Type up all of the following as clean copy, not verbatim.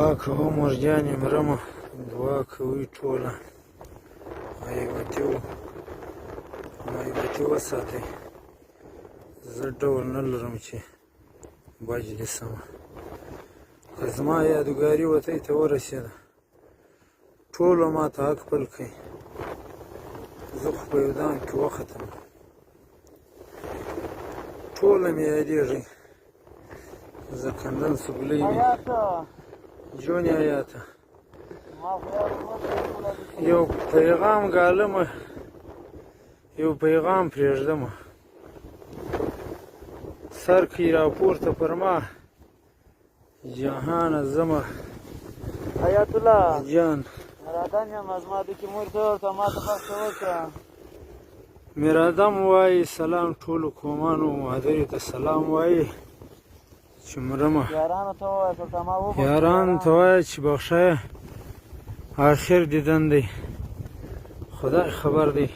دعا کوو مورجانې مرمه دعا کوئ ټوله غیبتي وساتئ. زه ډول نه لرم چې بج دې سمه. که زما یادګاري وطۍ ته ورسېده ټوله ماته حق پل کوي. زه خو په یو دام کې وختم ټوله مې یادېږي. زه کندن سګلۍ مې جونې حیاته یو پیغام ګالمه یو پیغام پرېږدمه. سر کړي راپورته پر ما جهانه زمه حیات الله جان مرادان یم زما د کې مور ته ورته ما ته بخښه وکړه. مرادم وایي سلام ټولو قومانو مهادرې ته سلام وایي چې مرمه. یارانو ته ووایه که ما وبخښه. یارانو ته وایه چې بخښه آخر دیدن دی. خدای خبر دی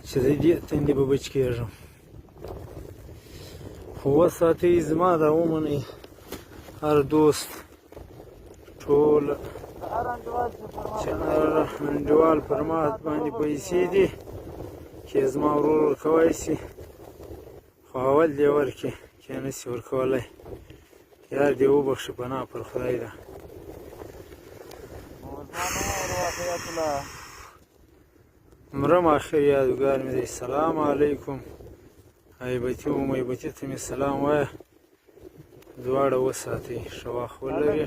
چې د دې تندې به بچ کېږم. خو وساتئ زما دا ومنئ هر دوست ټول چې هر انډیوال پر ما باندې پیسې دي چې زما ورور ورکوی شي خو اول دې ورکړي چې نه شي ورکولی. یار دې وبخښي پناه پر خدای ده. مرم آخر یادګار مې دی. سلام علیکم. غیبتي و میبتي ته مې سلام وایه. دواړه وساتئ ښه وخت ولرې.